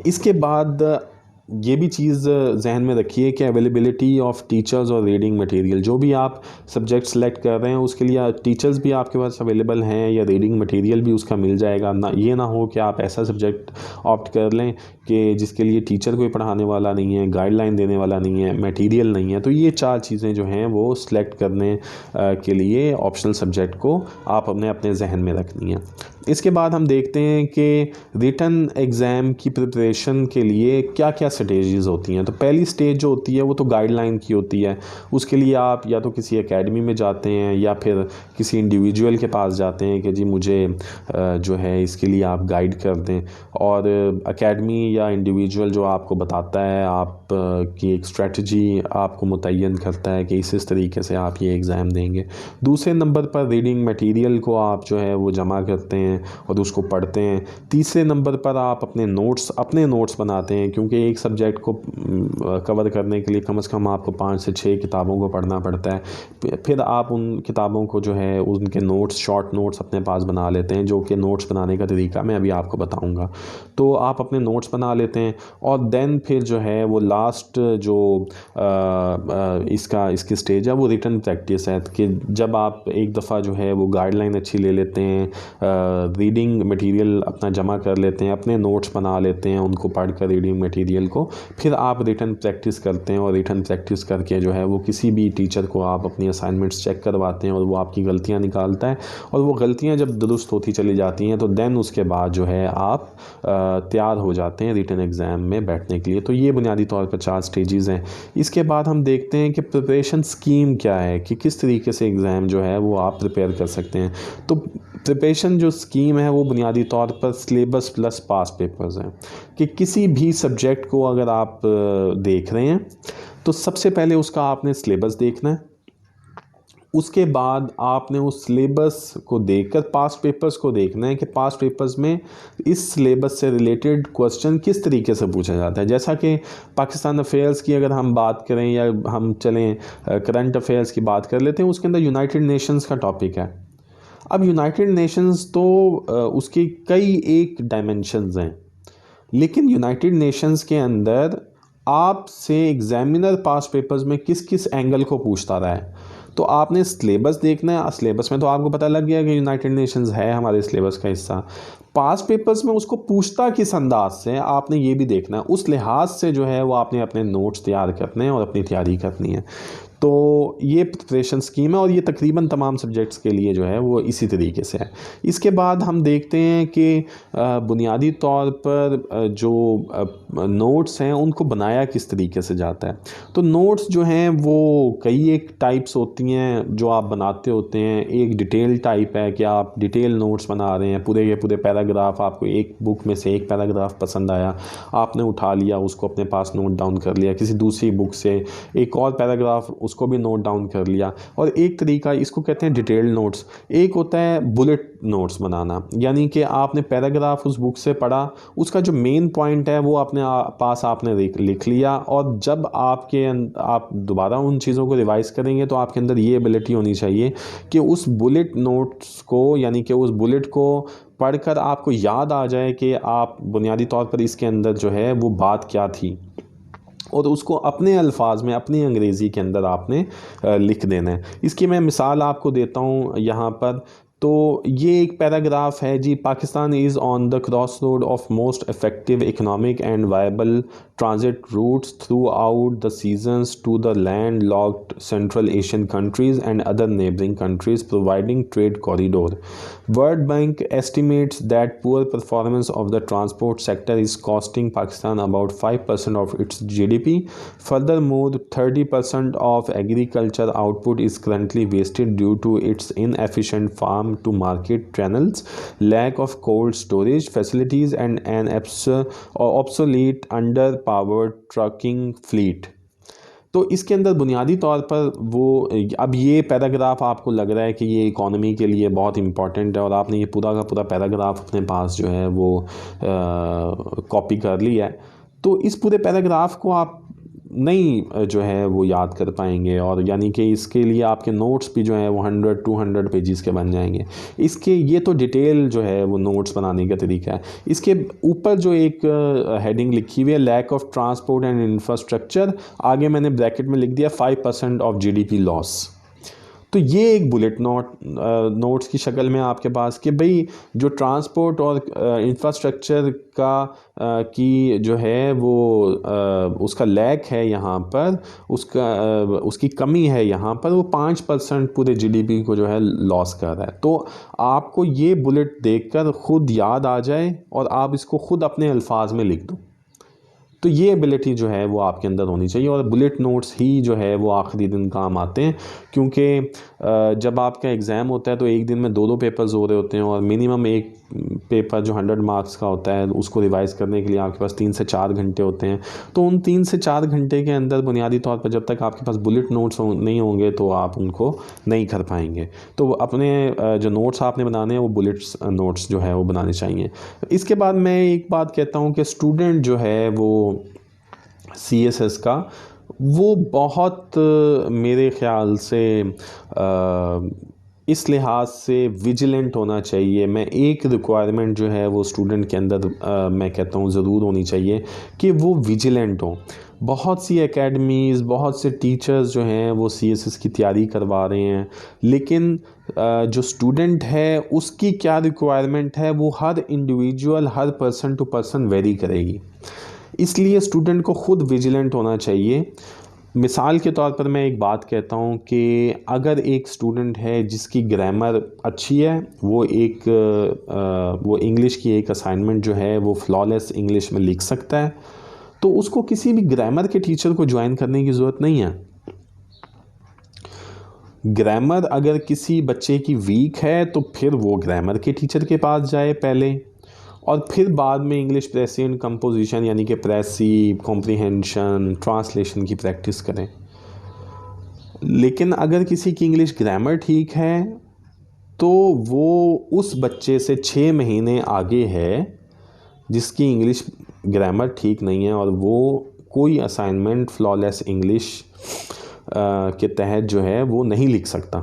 इसके बाद ये भी चीज़ जहन में रखिए कि अवेलेबिलिटी ऑफ़ टीचर्स और रीडिंग मटेरियल, जो भी आप सब्जेक्ट सेलेक्ट कर रहे हैं उसके लिए टीचर्स भी आपके पास अवेलेबल हैं या रीडिंग मटेरियल भी उसका मिल जाएगा। ना ये ना हो कि आप ऐसा सब्जेक्ट ऑप्ट कर लें कि जिसके लिए टीचर कोई पढ़ाने वाला नहीं है, गाइडलाइन देने वाला नहीं है, मटेरियल नहीं है। तो ये 4 चीज़ें जो हैं वो सिलेक्ट करने के लिए ऑप्शनल सब्जेक्ट को आप अपने जहन में रखनी है। इसके बाद हम देखते हैं कि रिटन एग्ज़ाम की प्रिपरेशन के लिए क्या क्या स्ट्रेटजीज़ होती हैं। तो पहली स्टेज जो होती है वो तो गाइडलाइन की होती है। उसके लिए आप या तो किसी एकेडमी में जाते हैं या फिर किसी इंडिविजुअल के पास जाते हैं कि जी मुझे जो है इसके लिए आप गाइड कर दें, और एकेडमी या इंडिविजुअल जो आपको बताता है आप की एक स्ट्रेटजी आपको मुतय्यन करता है कि इस तरीके से आप ये एग्ज़ाम देंगे। दूसरे नंबर पर रीडिंग मटेरियल को आप जो है वो जमा करते हैं और उसको पढ़ते हैं। तीसरे नंबर पर आप अपने नोट्स बनाते हैं, क्योंकि एक सब्जेक्ट को कवर करने के लिए कम से कम आपको 5 से 6 किताबों को पढ़ना पड़ता है। फिर आप उन किताबों को जो है उनके नोट्स, शॉर्ट नोट्स अपने पास बना लेते हैं, जो कि नोट्स बनाने का तरीका मैं अभी आपको बताऊंगा। तो आप अपने नोट्स बना लेते हैं और देन फिर जो है वो लास्ट जो इसकी स्टेज है वो रिटन प्रैक्टिस है, कि जब आप एक दफ़ा जो है वो गाइडलाइन अच्छी ले लेते हैं, रीडिंग मटेरियल अपना जमा कर लेते हैं, अपने नोट्स बना लेते हैं उनको पढ़कर रीडिंग मटेरियल को, फिर आप रिटन प्रैक्टिस करते हैं और रिटन प्रैक्टिस करके जो है वो किसी भी टीचर को आप अपनी असाइनमेंट्स चेक करवाते हैं और वो आपकी गलतियां निकालता है, और वो गलतियां जब दुरुस्त होती चली जाती हैं तो देन उसके बाद जो है आप तैयार हो जाते हैं रिटन एग्ज़ाम में बैठने के लिए। तो ये बुनियादी तौर पर 4 स्टेजेस हैं। इसके बाद हम देखते हैं कि प्रिपरेशन स्कीम क्या है, कि किस तरीके से एग्ज़ाम जो है वो आप प्रिपेयर कर सकते हैं। तो प्रिपरेशन जो स्कीम है वो बुनियादी तौर पर सिलेबस प्लस पास पेपर्स हैं, कि किसी भी सब्जेक्ट को अगर आप देख रहे हैं तो सबसे पहले उसका आपने सिलेबस देखना है। उसके बाद आपने उस सिलेबस को देखकर पास्ट पेपर्स को देखना है कि पास्ट पेपर्स में इस सिलेबस से रिलेटेड क्वेश्चन किस तरीके से पूछा जाता है। जैसा कि पाकिस्तान अफेयर्स की अगर हम बात करें या हम चलें करंट अफेयर्स की बात कर लेते हैं, उसके अंदर यूनाइटेड नेशंस का टॉपिक है। अब यूनाइटेड नेशंस तो उसकी कई एक डायमेंशंस हैं, लेकिन यूनाइटेड नेशंस के अंदर आपसे एग्जामिनर पास्ट पेपर्स में किस किस एंगल को पूछता रहा है, तो आपने सिलेबस देखना है। सिलेबस में तो आपको पता लग गया कि यूनाइटेड नेशंस है हमारे सिलेबस का हिस्सा। पास्ट पेपर्स में उसको पूछता किस अंदाज से आपने ये भी देखना है। उस लिहाज से जो है वो आपने अपने नोट्स तैयार करने हैं और अपनी तैयारी करनी है। तो ये प्रिपरेशन स्कीम है और ये तकरीबन तमाम सब्जेक्ट्स के लिए जो है वो इसी तरीके से है। इसके बाद हम देखते हैं कि बुनियादी तौर पर जो नोट्स हैं उनको बनाया किस तरीके से जाता है। तो नोट्स जो हैं वो कई एक टाइप्स होती हैं जो आप बनाते होते हैं। एक डिटेल टाइप है कि आप डिटेल नोट्स बना रहे हैं, पूरे के पूरे पैराग्राफ, आपको एक बुक में से एक पैराग्राफ पसंद आया, आपने उठा लिया, उसको अपने पास नोट डाउन कर लिया, किसी दूसरी बुक से एक और पैराग्राफ उसको भी नोट डाउन कर लिया। और एक तरीका इसको कहते हैं डिटेल्ड नोट्स। एक होता है बुलेट नोट्स बनाना, यानी कि आपने पैराग्राफ उस बुक से पढ़ा, उसका जो मेन पॉइंट है वो अपने पास आपने लिख लिया, और जब आप दोबारा उन चीज़ों को रिवाइज़ करेंगे तो आपके अंदर ये एबिलिटी होनी चाहिए कि उस बुलेट नोट्स को, यानी कि उस बुलेट को पढ़कर आपको याद आ जाए कि आप बुनियादी तौर पर इसके अंदर जो है वो बात क्या थी, और उसको अपने अल्फाज में, अपनी अंग्रेज़ी के अंदर आपने लिख देना है। इसकी मैं मिसाल आपको देता हूँ यहाँ पर। तो ये एक पैराग्राफ है जी, Pakistan is on the cross road of most effective economic and viable transit routes through the seasons to the land central Asian countries and other neighbouring countries providing trade corridor. World Bank estimates that poor performance of the transport sector is costing Pakistan about 5% of its GDP. Furthermore, 30% of agriculture output is currently wasted due to its inefficient farm to market channels, lack of cold storage facilities, and an obsolete underpowered trucking fleet. तो इसके अंदर बुनियादी तौर पर वो, अब ये paragraph आपको लग रहा है कि ये इकॉनमी के लिए बहुत इम्पॉर्टेंट है और आपने ये पूरा का पूरा पैराग्राफ अपने पास जो है वो कॉपी कर लिया है, तो इस पूरे पैराग्राफ को आप नहीं जो है वो याद कर पाएंगे, और यानी कि इसके लिए आपके नोट्स भी जो है वो 100-200 पेजेस के बन जाएंगे। इसके ये तो डिटेल जो है वो नोट्स बनाने का तरीका है। इसके ऊपर जो एक हेडिंग लिखी हुई है, lack of transport and infrastructure, आगे मैंने ब्रैकेट में लिख दिया 5% ऑफ GDP लॉस। तो ये एक बुलेट नोट्स की शक्ल में आपके पास कि भाई जो ट्रांसपोर्ट और इंफ्रास्ट्रक्चर की जो है वो उसका लैक है यहाँ पर, उसकी कमी है यहाँ पर, वो 5% पूरे GDP को जो है लॉस कर रहा है। तो आपको ये बुलेट देखकर ख़ुद याद आ जाए और आप इसको ख़ुद अपने अल्फाज में लिख दो। तो ये एबिलिटी जो है वो आपके अंदर होनी चाहिए, और बुलेट नोट्स ही जो है वो आखिरी दिन काम आते हैं, क्योंकि जब आपका एग्ज़ाम होता है तो एक दिन में 2 पेपर्स हो रहे होते हैं, और मिनिमम एक पेपर जो 100 मार्क्स का होता है उसको रिवाइज़ करने के लिए आपके पास 3 से 4 घंटे होते हैं। तो उन 3 से 4 घंटे के अंदर बुनियादी तौर पर जब तक आपके पास बुलेट नोट्स नहीं होंगे तो आप उनको नहीं कर पाएंगे। तो अपने जो नोट्स आपने बनाने हैं वो बुलेट्स नोट्स जो है वो बनाने चाहिए। इसके बाद मैं एक बात कहता हूँ कि स्टूडेंट जो है वो CSS का वो बहुत मेरे ख़्याल से इस लिहाज से विजिलेंट होना चाहिए। मैं एक रिक्वायरमेंट जो है वो स्टूडेंट के अंदर मैं कहता हूँ ज़रूर होनी चाहिए कि वो विजिलेंट हों। बहुत सी एकेडमीज़, बहुत से टीचर्स जो हैं वो CSS की तैयारी करवा रहे हैं, लेकिन जो स्टूडेंट है उसकी क्या रिक्वायरमेंट है वो हर इंडिविजुअल, हर पर्सन टू पर्सन वेरी करेगी। इसलिए स्टूडेंट को ख़ुद विजिलेंट होना चाहिए। मिसाल के तौर पर मैं एक बात कहता हूँ कि अगर एक स्टूडेंट है जिसकी ग्रामर अच्छी है, वो इंग्लिश की एक असाइनमेंट जो है वो फ्लॉलेस इंग्लिश में लिख सकता है, तो उसको किसी भी ग्रामर के टीचर को ज्वाइन करने की ज़रूरत नहीं है। ग्रामर अगर किसी बच्चे की वीक है तो फिर वो ग्रामर के टीचर के पास जाए पहले, और फिर बाद में इंग्लिश प्रेसिएंट कंपोजिशन यानी कि प्रेसी, कॉम्प्रिहेंशन, ट्रांसलेशन की प्रैक्टिस करें। लेकिन अगर किसी की इंग्लिश ग्रामर ठीक है तो वो उस बच्चे से 6 महीने आगे है जिसकी इंग्लिश ग्रामर ठीक नहीं है, और वो कोई असाइनमेंट फ्लॉलेस इंग्लिश के तहत जो है वो नहीं लिख सकता।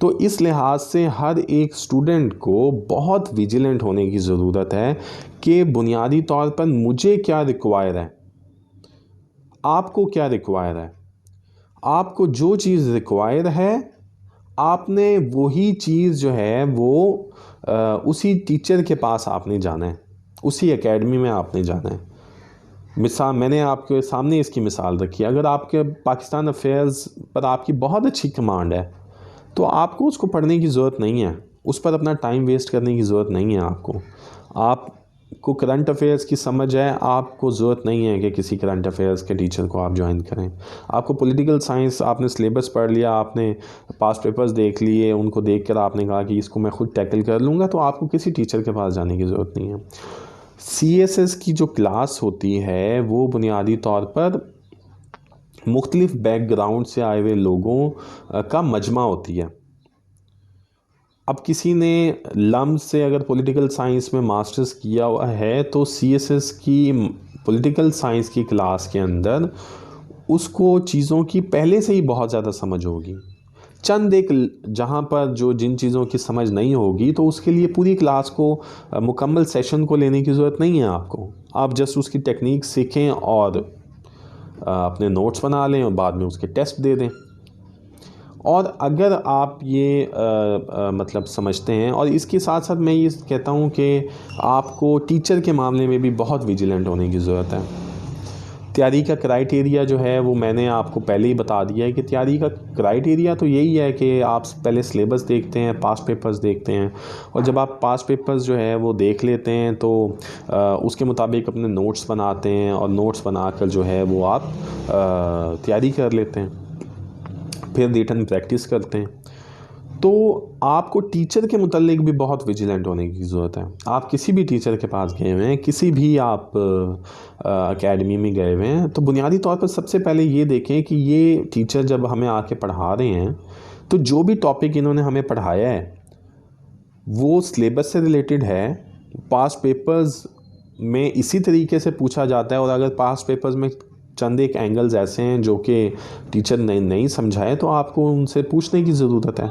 तो इस लिहाज से हर एक स्टूडेंट को बहुत विजिलेंट होने की ज़रूरत है कि बुनियादी तौर पर मुझे क्या रिक्वायर है, आपको क्या रिक्वायर है। आपको जो चीज़ रिक्वायर है आपने वही चीज़ जो है वो उसी टीचर के पास आपने जाना है, उसी एकेडमी में आपने जाना है। मिसाल मैंने आपके सामने इसकी मिसाल रखी है। अगर आपके पाकिस्तान अफेयर्स पर आपकी बहुत अच्छी कमांड है तो आपको उसको पढ़ने की ज़रूरत नहीं है, उस पर अपना टाइम वेस्ट करने की ज़रूरत नहीं है। आपको करंट अफेयर्स की समझ है, आपको ज़रूरत नहीं है कि किसी करंट अफेयर्स के टीचर को आप ज्वाइन करें। आपको पॉलिटिकल साइंस, आपने सिलेबस पढ़ लिया, आपने पास्ट पेपर्स देख लिए, उनको देख कर आपने कहा कि इसको मैं खुद टैकल कर लूँगा, तो आपको किसी टीचर के पास जाने की ज़रूरत नहीं है। CSS की जो क्लास होती है वो बुनियादी तौर पर मुख्तलिफ़ बैकग्राउंड से आए हुए लोगों का मजमा होती है। अब किसी ने लम्ब से अगर पॉलिटिकल साइंस में मास्टर्स किया हुआ है तो CSS की पॉलिटिकल साइंस की क्लास के अंदर उसको चीज़ों की पहले से ही बहुत ज़्यादा समझ होगी। चंद एक जहाँ पर जो जिन चीज़ों की समझ नहीं होगी तो उसके लिए पूरी क्लास को मुकम्मल सेशन को लेने की ज़रूरत नहीं है आपको। आप जस्ट उसकी टेक्निक सीखें और अपने नोट्स बना लें और बाद में उसके टेस्ट दे दें। और अगर आप ये मतलब समझते हैं, और इसके साथ साथ मैं ये कहता हूँ कि आपको टीचर के मामले में भी बहुत विजिलेंट होने की ज़रूरत है। तैयारी का क्राइटेरिया जो है वो मैंने आपको पहले ही बता दिया है कि तैयारी का क्राइटेरिया तो यही है कि आप पहले सिलेबस देखते हैं, पास्ट पेपर्स देखते हैं, और जब आप पास्ट पेपर्स जो है वो देख लेते हैं तो उसके मुताबिक अपने नोट्स बनाते हैं, और नोट्स बनाकर जो है वो आप तैयारी कर लेते हैं, फिर रिटन प्रैक्टिस करते हैं। तो आपको टीचर के मुतल्लिक भी बहुत विजिलेंट होने की ज़रूरत है। आप किसी भी टीचर के पास गए हुए हैं, किसी भी आप एकेडमी में गए हुए हैं, तो बुनियादी तौर पर सबसे पहले ये देखें कि ये टीचर जब हमें आके पढ़ा रहे हैं तो जो भी टॉपिक इन्होंने हमें पढ़ाया है वो सिलेबस से रिलेटेड है, पास्ट पेपर्स में इसी तरीके से पूछा जाता है, और अगर पास्ट पेपर्स में चंद एक एंगल्स ऐसे हैं जो कि टीचर ने नहीं समझाए तो आपको उनसे पूछने की ज़रूरत है।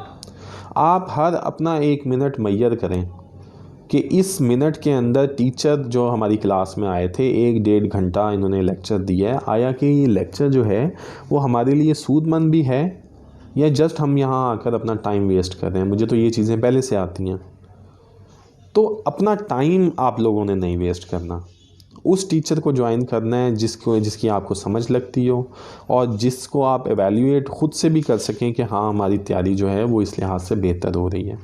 आप हर अपना 1 मिनट मैयर करें कि इस मिनट के अंदर टीचर जो हमारी क्लास में आए थे 1-1.5 घंटा इन्होंने लेक्चर दिया है, आया कि ये लेक्चर जो है वो हमारे लिए सूदमंद भी है या जस्ट हम यहाँ आकर अपना टाइम वेस्ट कर रहे हैं। मुझे तो ये चीज़ें पहले से आती हैं। तो अपना टाइम आप लोगों ने नहीं वेस्ट करना, उस टीचर को ज्वाइन करना है जिसकी आपको समझ लगती हो, और जिसको आप एवेल्यूएट ख़ुद से भी कर सकें कि हाँ हमारी तैयारी जो है वो इस लिहाज से बेहतर हो रही है।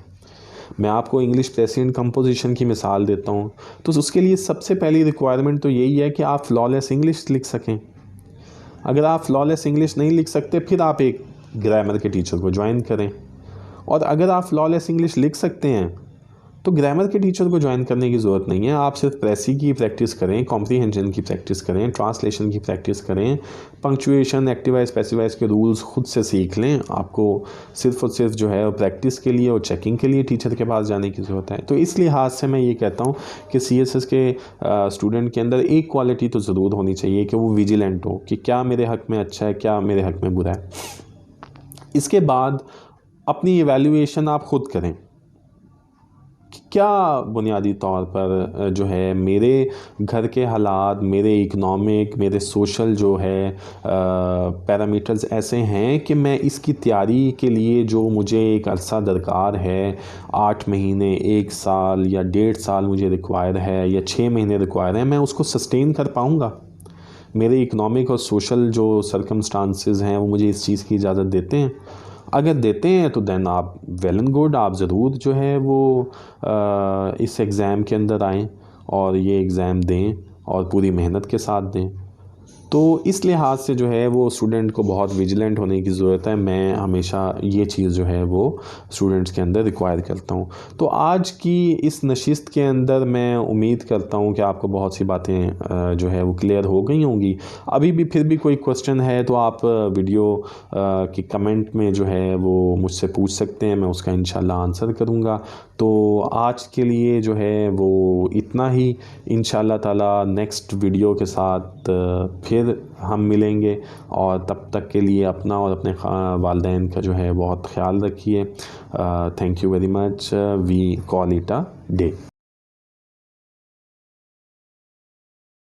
मैं आपको इंग्लिश प्रेसिडेंट कंपोजिशन की मिसाल देता हूँ, तो उसके लिए सबसे पहली रिक्वायरमेंट तो यही है कि आप फ्लॉलेस इंग्लिश लिख सकें। अगर आप फ्लॉलेस इंग्लिश नहीं लिख सकते फिर आप एक ग्रामर के टीचर को ज्वाइन करें, और अगर आप फ्लॉलेस इंग्लिश लिख सकते हैं तो ग्रामर के टीचर को ज्वाइन करने की ज़रूरत नहीं है। आप सिर्फ प्रेसी की प्रैक्टिस करें, कॉम्प्रीहेंशन की प्रैक्टिस करें, ट्रांसलेशन की प्रैक्टिस करें, पंक्चुएशन, एक्टिवाइज पैसिवाइज के रूल्स खुद से सीख लें। आपको सिर्फ और सिर्फ जो है प्रैक्टिस के लिए और चेकिंग के लिए टीचर के पास जाने की ज़रूरत है। तो इस लिहाज से मैं ये कहता हूँ कि CSS के स्टूडेंट के अंदर एक क्वालिटी तो ज़रूर होनी चाहिए कि वो विजिलेंट हो कि क्या मेरे हक़ में अच्छा है, क्या मेरे हक़ में बुरा है। इसके बाद अपनी इवैल्यूएशन आप ख़ुद करें, क्या बुनियादी तौर पर जो है मेरे घर के हालात, मेरे इकनॉमिक, मेरे सोशल जो है पैरामीटर्स ऐसे हैं कि मैं इसकी तैयारी के लिए जो मुझे एक अरसा दरकार है, 8 महीने, 1 साल या 1.5 साल मुझे रिक्वायर है या 6 महीने रिक्वायर है, मैं उसको सस्टेन कर पाऊँगा? मेरे इकनॉमिक और सोशल जो सर्कमस्टांसेस हैं वो मुझे इस चीज़ की इजाज़त देते हैं? अगर देते हैं तो देन आप वेल एंड गुड, आप ज़रूर जो है वो इस एग्ज़ाम के अंदर आएँ और ये एग्ज़ाम दें और पूरी मेहनत के साथ दें। तो इस लिहाज से जो है वो स्टूडेंट को बहुत विजिलेंट होने की ज़रूरत है। मैं हमेशा ये चीज़ जो है वो स्टूडेंट्स के अंदर रिक्वायर करता हूँ। तो आज की इस नशिस्त के अंदर मैं उम्मीद करता हूँ कि आपको बहुत सी बातें जो है वो क्लियर हो गई होंगी। अभी भी फिर भी कोई क्वेश्चन है तो आप वीडियो की कमेंट में जो है वो मुझसे पूछ सकते हैं, मैं उसका इंशाल्लाह आंसर करूँगा। तो आज के लिए जो है वो इतना ही। इंशाल्लाह ताला नेक्स्ट वीडियो के साथ फिर हम मिलेंगे, और तब तक के लिए अपना और अपने वालिदैन का जो है बहुत ख्याल रखिए। Thank you very much. We call it a day.